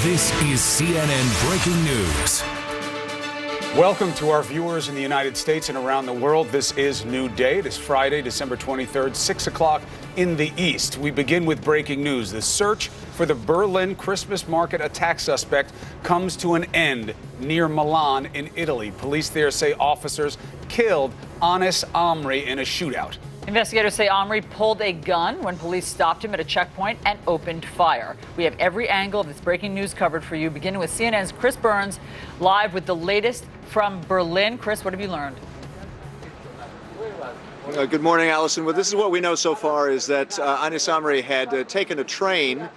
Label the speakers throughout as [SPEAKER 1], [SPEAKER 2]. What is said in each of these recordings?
[SPEAKER 1] This is CNN Breaking News.
[SPEAKER 2] Welcome to our viewers in the United States and around the world. This is New Day. It is Friday, December 23rd, 6 o'clock in the East. We begin with breaking news. The search for the Berlin Christmas market attack suspect comes to an end near Milan in Italy. Police there say officers killed Anis Amri in a shootout.
[SPEAKER 3] Investigators say Amri pulled a gun when police stopped him at a checkpoint and opened fire. We have every angle of this breaking news covered for you, beginning with CNN's Chris Burns, live with the latest from Berlin. Chris, what have you learned?
[SPEAKER 4] Good morning, Allison. Well, this is what we know so far is that Anis Amri had taken a train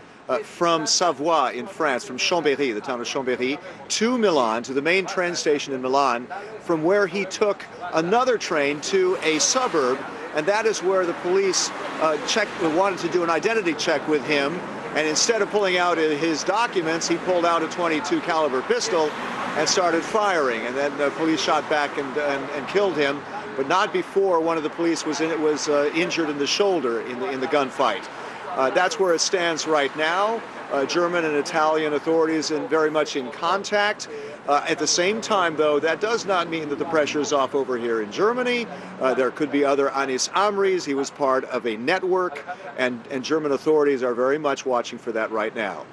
[SPEAKER 4] from Savoie in France, from Chambéry, the town of Chambéry, to Milan, to the main train station in Milan, from where he took another train to a suburb. And that is where the police wanted to do an identity check with him. And instead of pulling out his documents, he pulled out a .22 caliber pistol and started firing. And then the police shot back and killed him, but not before one of the police was injured in the shoulder in the gunfight. That's where it stands right now. German and Italian authorities are very much in contact. At the same time, though, that does not mean that the pressure is off over here in Germany. There could be other Anis Amris. He was part of a network, and German authorities are very much watching for that right now.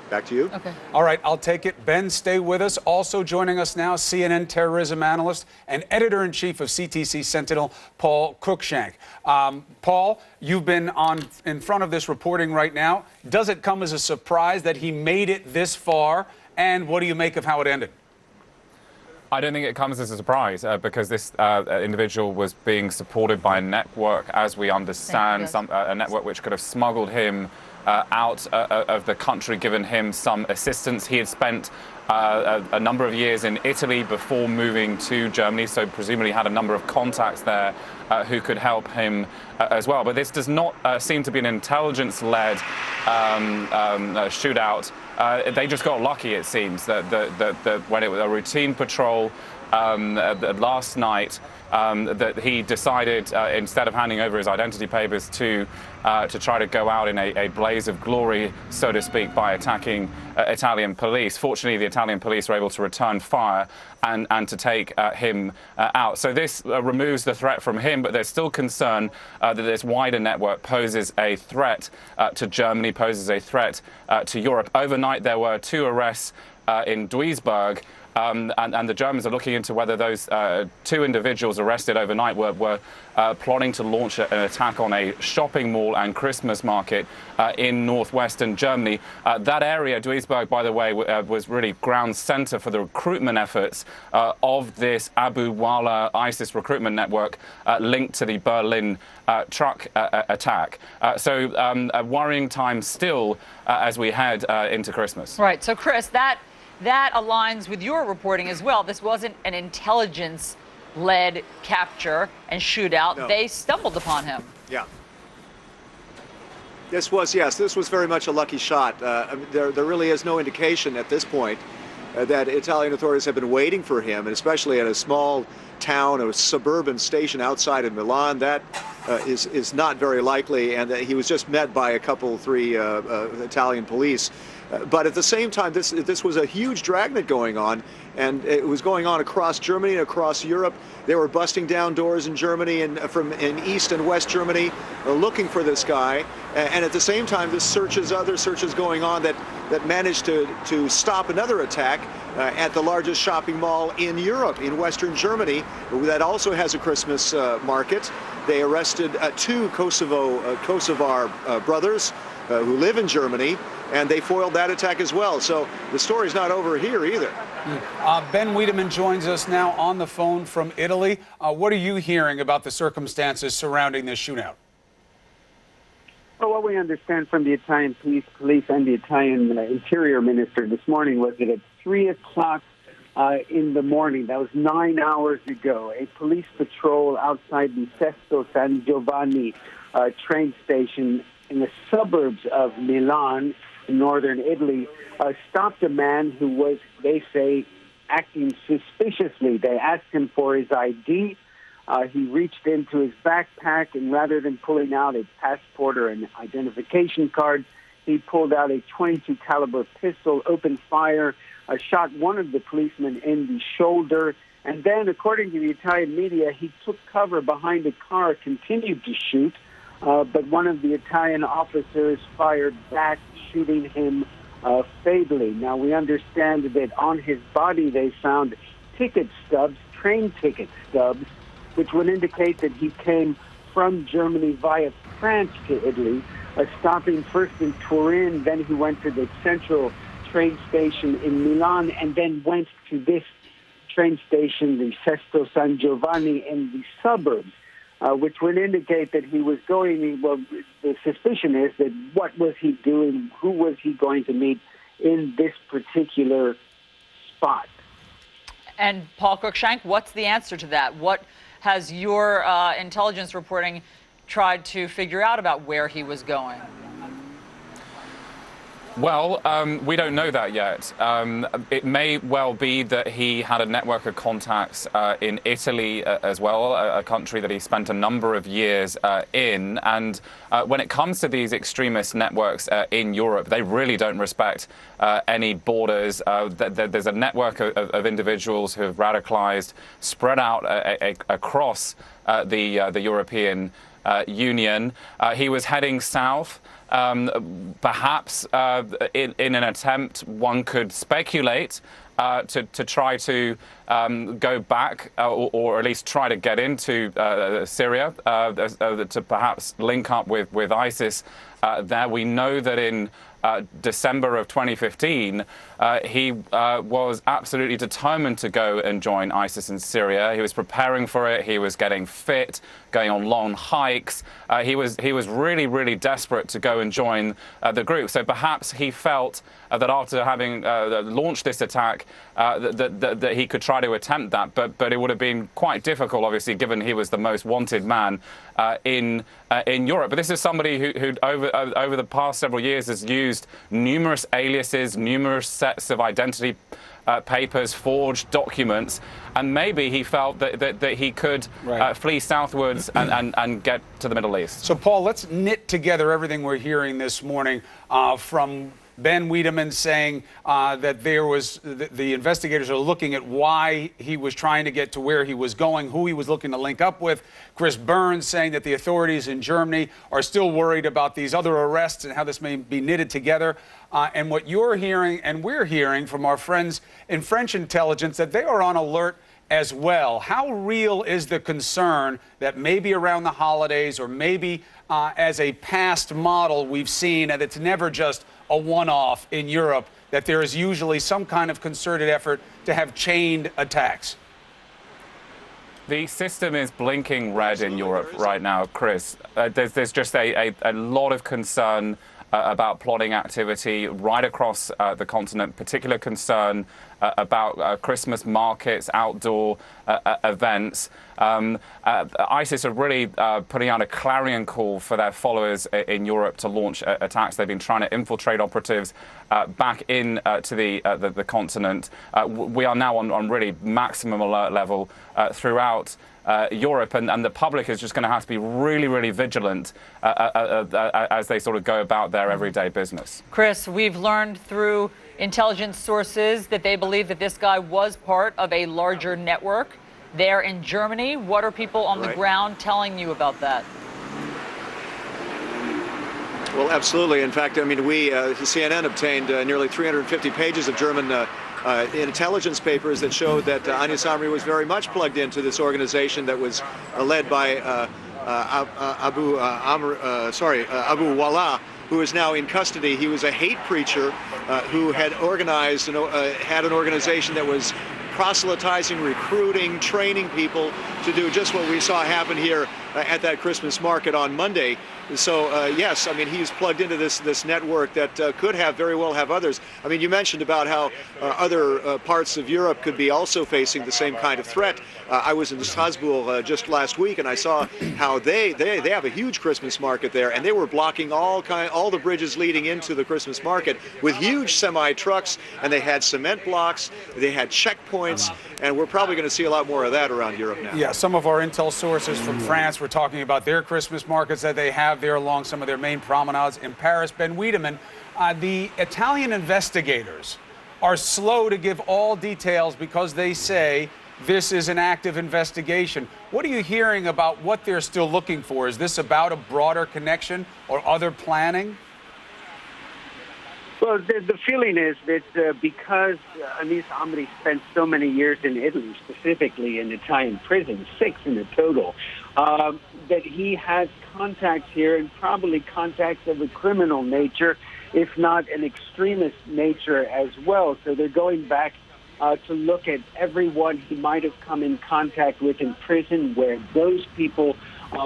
[SPEAKER 4] Back to you.
[SPEAKER 3] Okay.
[SPEAKER 2] All right, I'll take it. Ben, stay with us. Also joining us now, CNN terrorism analyst and editor-in-chief of CTC Sentinel, Paul Cruikshank. Paul, you've been in front of this reporting right now. Does it come as a surprise that he made it this far? And what do you make of how it ended?
[SPEAKER 5] I don't think it comes as a surprise because this individual was being supported by a network, as we understand, a network which could have smuggled him out of the country, given him some assistance. He had spent a number of years in Italy before moving to Germany, so presumably had a number of contacts there who could help him as well. But this does not seem to be an intelligence-led shootout. They just got lucky, it seems, that when it was a routine patrol last night, that he decided, instead of handing over his identity papers, to try to go out in a blaze of glory, so to speak, by attacking Italian police. Fortunately, the Italian police were able to return fire and to take him out. So this removes the threat from him, but there's still concern that this wider network poses a threat to Germany, poses a threat to Europe. Overnight, there were 2 arrests in Duisburg. And the Germans are looking into whether those 2 individuals arrested overnight were plotting to launch an attack on a shopping mall and Christmas market in northwestern Germany. That area, Duisburg, by the way, was really ground center for the recruitment efforts of this Abu Wala ISIS recruitment network linked to the Berlin truck attack. So a worrying time still as we head into Christmas.
[SPEAKER 3] Right. So, Chris, that aligns with your reporting as well. This wasn't an intelligence-led capture and shootout. No. They stumbled upon him.
[SPEAKER 4] Yeah. This was very much a lucky shot. There really is no indication at this point that Italian authorities have been waiting for him, and especially at a small town, a suburban station outside of Milan. That is not very likely, and he was just met by a couple, 3 Italian police. But at the same time, this was a huge dragnet going on, and it was going on across Germany and across Europe. They were busting down doors in Germany and in East and West Germany, looking for this guy. And at the same time, other searches going on that managed to stop another attack at the largest shopping mall in Europe, in Western Germany, that also has a Christmas market. They arrested 2 Kosovar brothers who live in Germany, and they foiled that attack as well. So the story's not over here either.
[SPEAKER 2] Ben Wiedemann joins us now on the phone from Italy. What are you hearing about the circumstances surrounding this shootout?
[SPEAKER 6] Well, what we understand from the Italian police and the Italian interior minister this morning was that at 3 o'clock in the morning, that was 9 hours ago, a police patrol outside the Sesto San Giovanni train station in the suburbs of Milan, in northern Italy, stopped a man who was, they say, acting suspiciously. They asked him for his ID. He reached into his backpack, and rather than pulling out a passport or an identification card, he pulled out a .22 caliber pistol, opened fire, shot one of the policemen in the shoulder, and then, according to the Italian media, he took cover behind a car, continued to shoot, but one of the Italian officers fired back, shooting him fatally. Now, we understand that on his body they found ticket stubs, train ticket stubs, which would indicate that he came from Germany via France to Italy, stopping first in Turin, then he went to the central train station in Milan, and then went to this train station, the Sesto San Giovanni, in the suburbs, which would indicate that he was going, well, the suspicion is that what was he doing, who was he going to meet in this particular spot.
[SPEAKER 3] And Paul Cruikshank, what's the answer to that? What has your intelligence reporting tried to figure out about where he was going?
[SPEAKER 5] Well, we don't know that yet. It may well be that he had a network of contacts in Italy as well, a country that he spent a number of years in. And when it comes to these extremist networks in Europe, they really don't respect any borders. There's a network of individuals who have radicalized, spread out across the European Union. He was heading south. Perhaps in an attempt, one could speculate, to try to go back or at least try to get into Syria, to perhaps link up with ISIS there. We know that in December of 2015, he was absolutely determined to go and join ISIS in Syria. He was preparing for it. He was getting fit, going on long hikes. He was really, really desperate to go and join the group. So perhaps he felt that after having launched this attack, that he could try to attempt that. But it would have been quite difficult, obviously, given he was the most wanted man in Europe. But this is somebody who over the past several years has used numerous aliases, numerous sets of identity papers, forged documents, and maybe he felt that he could flee southwards and get to the Middle East.
[SPEAKER 2] So, Paul, let's knit together everything we're hearing this morning from Ben Wiedemann saying that there was the investigators are looking at why he was trying to get to where he was going, who he was looking to link up with. Chris Burns saying that the authorities in Germany are still worried about these other arrests and how this may be knitted together. And what you're hearing and we're hearing from our friends in French intelligence, that they are on alert as well. How real is the concern that maybe around the holidays or maybe as a past model we've seen that it's never just a one-off in Europe, that there is usually some kind of concerted effort to have chained attacks?
[SPEAKER 5] The system is blinking red in Europe right now, Chris. There's just a lot of concern about plotting activity right across the continent, particular concern about Christmas markets, outdoor events. ISIS are really putting out a clarion call for their followers in Europe to launch attacks. They've been trying to infiltrate operatives back in to the continent. We are now on really maximum alert level throughout Europe, and the public is just going to have to be really, really vigilant as they sort of go about their everyday business.
[SPEAKER 3] Chris, we've learned through intelligence sources that they believe that this guy was part of a larger network there in Germany. What are people on the ground telling you about that?
[SPEAKER 4] Well, absolutely. In fact, I mean, CNN obtained nearly 350 pages of German intelligence papers that showed that Anis Amri was very much plugged into this organization that was led by Abu Wallah, who is now in custody. He was a hate preacher who had organized and had an organization that was proselytizing, recruiting, training people to do just what we saw happen here at that Christmas market on Monday. So yes, I mean, he's plugged into this network that could very well have others. I mean, you mentioned about how other parts of Europe could be also facing the same kind of threat. I was in Strasbourg just last week, and I saw how they have a huge Christmas market there, and they were blocking all the bridges leading into the Christmas market with huge semi trucks, and they had cement blocks, they had checkpoints, and we're probably going to see a lot more of that around Europe now.
[SPEAKER 2] Yeah, some of our intel sources from France We're talking about their Christmas markets that they have there along some of their main promenades in Paris. Ben Wiedemann, the Italian investigators are slow to give all details because they say this is an active investigation. What are you hearing about what they're still looking for? Is this about a broader connection or other planning?
[SPEAKER 6] Well, the feeling is that because Anis Amri spent so many years in Italy, specifically in Italian prisons, 6 in the total, that he has contacts here, and probably contacts of a criminal nature, if not an extremist nature as well. So they're going back to look at everyone he might have come in contact with in prison, where those people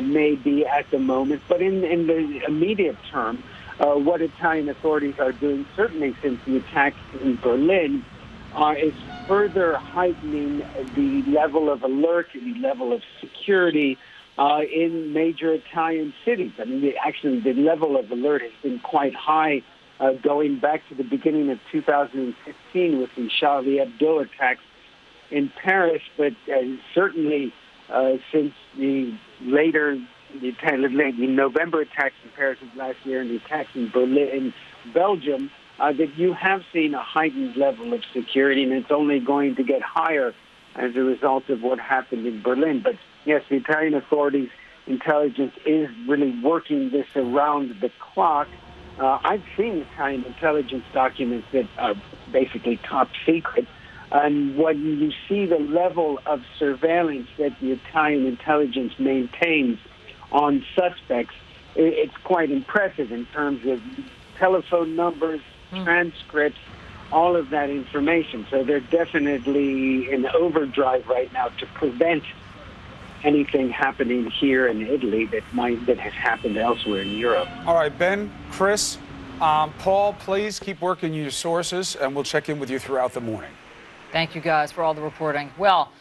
[SPEAKER 6] may be at the moment. But in the immediate term, what Italian authorities are doing, certainly since the attacks in Berlin, is further heightening the level of alert, the level of security in major Italian cities. I mean, actually, the level of alert has been quite high going back to the beginning of 2015 with the Charlie Hebdo attacks in Paris, but certainly since the November attacks in Paris of last year and the attacks in Berlin, Belgium, that you have seen a heightened level of security, and it's only going to get higher as a result of what happened in Berlin. But yes, the Italian authorities' intelligence is really working this around the clock. I've seen Italian intelligence documents that are basically top secret. And when you see the level of surveillance that the Italian intelligence maintains on suspects, it's quite impressive in terms of telephone numbers, transcripts, all of that information. So they're definitely in overdrive right now to prevent anything happening here in Italy that has happened elsewhere in Europe.
[SPEAKER 2] All right, Ben, Chris, Paul, please keep working your sources, and we'll check in with you throughout the morning.
[SPEAKER 3] Thank you guys for all the reporting. Well,